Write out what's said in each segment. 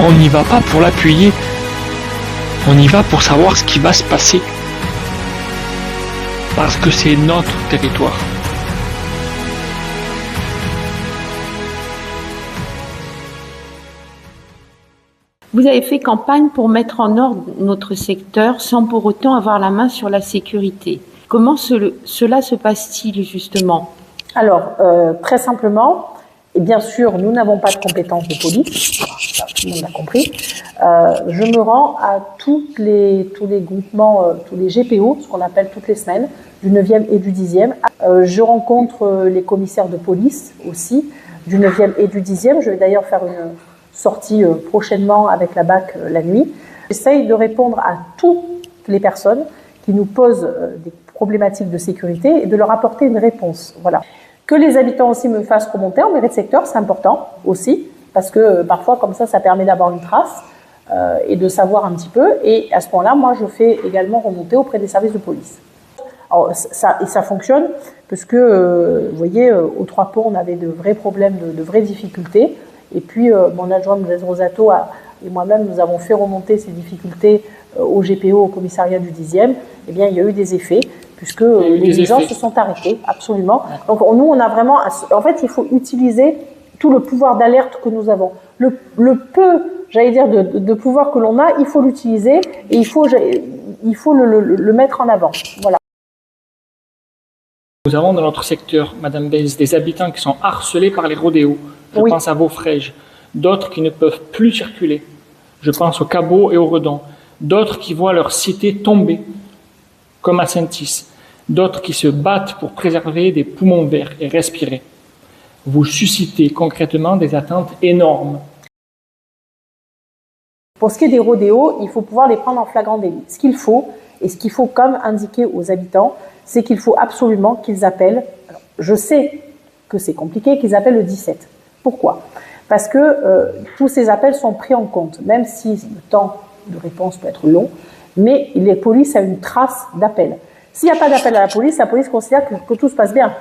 On n'y va pas pour l'appuyer, on y va pour savoir ce qui va se passer. Parce que c'est notre territoire. Vous avez fait campagne pour mettre en ordre notre secteur sans pour autant avoir la main sur la sécurité. Comment cela se passe-t-il justement? Alors, très simplement, et bien sûr, nous n'avons pas de compétences de police, ça, tout le monde l'a compris. Je me rends à tous les groupements, tous les GPO, ce qu'on appelle toutes les semaines, du 9e et du 10e. Je rencontre les commissaires de police aussi, du 9e et du 10e. Je vais d'ailleurs faire une sortie prochainement avec la BAC la nuit. J'essaye de répondre à toutes les personnes qui nous posent des problématiques de sécurité et de leur apporter une réponse. Voilà. Que les habitants aussi me fassent remonter en mairie de secteur, c'est important aussi, parce que parfois comme ça permet d'avoir une trace et de savoir un petit peu. Et à ce moment-là, moi, je fais également remonter auprès des services de police. Alors, ça fonctionne, parce que, vous voyez, aux Trois Ponts, on avait de vrais problèmes, de vraies difficultés. Et puis, mon adjoint Blaise Rosato et moi-même, nous avons fait remonter ces difficultés au GPO, au commissariat du 10e. Eh bien, il y a eu des effets, puisque les gens se sont arrêtés, absolument. Donc, nous, on a vraiment... En fait, il faut utiliser tout le pouvoir d'alerte que nous avons. Le peu, j'allais dire, de pouvoir que l'on a, il faut l'utiliser et il faut le mettre en avant. Voilà. Nous avons dans notre secteur, Madame Belz, des habitants qui sont harcelés par les rodéos. Je pense à Vaufrèges. D'autres qui ne peuvent plus circuler. Je pense aux Cabots et aux Redons. D'autres qui voient leur cité tomber, comme à Saint-Is. D'autres qui se battent pour préserver des poumons verts et respirer. Vous suscitez concrètement des attentes énormes. Pour ce qui est des rodéos, il faut pouvoir les prendre en flagrant délit. Ce qu'il faut, et ce qu'il faut comme indiquer aux habitants, c'est qu'il faut absolument qu'ils appellent, alors, je sais que c'est compliqué, qu'ils appellent le 17. Pourquoi? Parce que tous ces appels sont pris en compte, même si le temps de réponse peut être long, mais les polices a une trace d'appel. S'il n'y a pas d'appel à la police considère que tout se passe bien.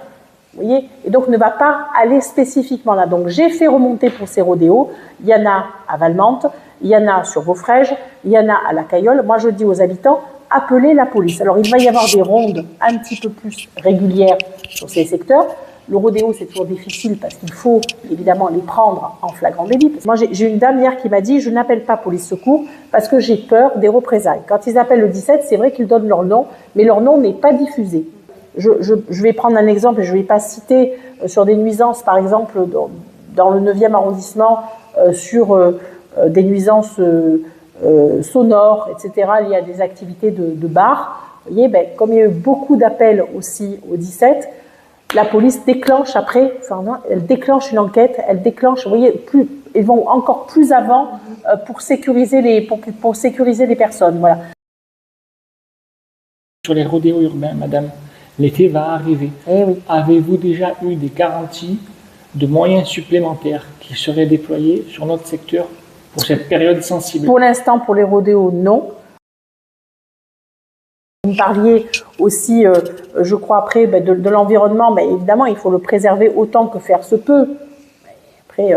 Vous voyez? Et donc ne va pas aller spécifiquement là. Donc j'ai fait remonter pour ces rodéos, il y en a à Valmante, il y en a sur Vaufrèges, il y en a à La Cayolle. Moi je dis aux habitants, appelez la police. Alors il va y avoir des rondes un petit peu plus régulières sur ces secteurs. Le rodéo, c'est toujours difficile parce qu'il faut évidemment les prendre en flagrant délit. Moi, j'ai une dame hier qui m'a dit « Je n'appelle pas police secours parce que j'ai peur des représailles ». Quand ils appellent le 17, c'est vrai qu'ils donnent leur nom, mais leur nom n'est pas diffusé. Je vais prendre un exemple et je ne vais pas citer sur des nuisances, par exemple, dans le 9e arrondissement, sur des nuisances sonores, etc., liées à des activités de bar. Vous voyez, comme il y a eu beaucoup d'appels aussi au 17, la police déclenche après, elle déclenche une enquête, elle déclenche, vous voyez, ils vont encore plus avant pour sécuriser les personnes. Voilà. Sur les rodéos urbains, madame, l'été va arriver. Eh oui. Avez-vous déjà eu des garanties de moyens supplémentaires qui seraient déployés sur notre secteur pour cette période sensible? Pour l'instant, pour les rodéos, non. Vous me parliez aussi, je crois, après, de l'environnement. Évidemment, il faut le préserver autant que faire se peut. Après,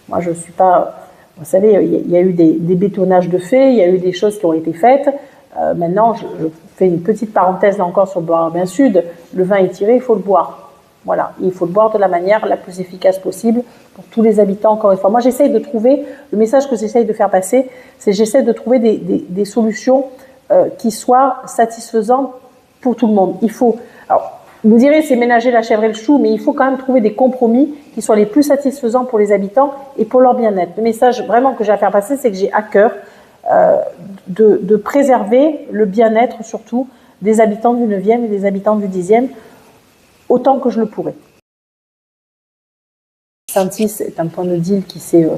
moi, je ne suis pas... Vous savez, il y a eu des bétonnages de fait, il y a eu des choses qui ont été faites. Maintenant, je fais une petite parenthèse là encore sur le Bois-Urbain Sud. Le vin est tiré, il faut le boire. Voilà, il faut le boire de la manière la plus efficace possible pour tous les habitants, encore une fois. Moi, j'essaye de trouver, le message que j'essaye de faire passer, c'est j'essaie de trouver des solutions qui soient satisfaisantes pour tout le monde. Il faut, alors, vous direz, c'est ménager la chèvre et le chou, mais il faut quand même trouver des compromis qui soient les plus satisfaisants pour les habitants et pour leur bien-être. Le message vraiment que j'ai à faire passer, c'est que j'ai à cœur de préserver le bien-être, surtout, des habitants du 9e et des habitants du 10e, autant que je le pourrais. Saint-Is est un point de deal qui s'est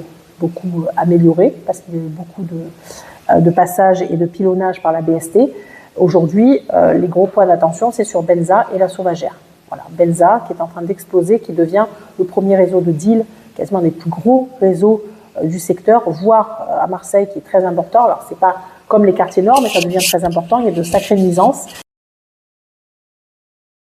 beaucoup amélioré, parce qu'il y a eu beaucoup de passages et de pilonnage par la BST. Aujourd'hui, les gros points d'attention, c'est sur Benza et la Sauvagère. Voilà, Benza qui est en train d'exploser, qui devient le premier réseau de deal, quasiment des plus gros réseaux du secteur, voire à Marseille, qui est très important. Alors, c'est pas comme les quartiers nord, mais ça devient très important. Il y a de sacrées nuisances.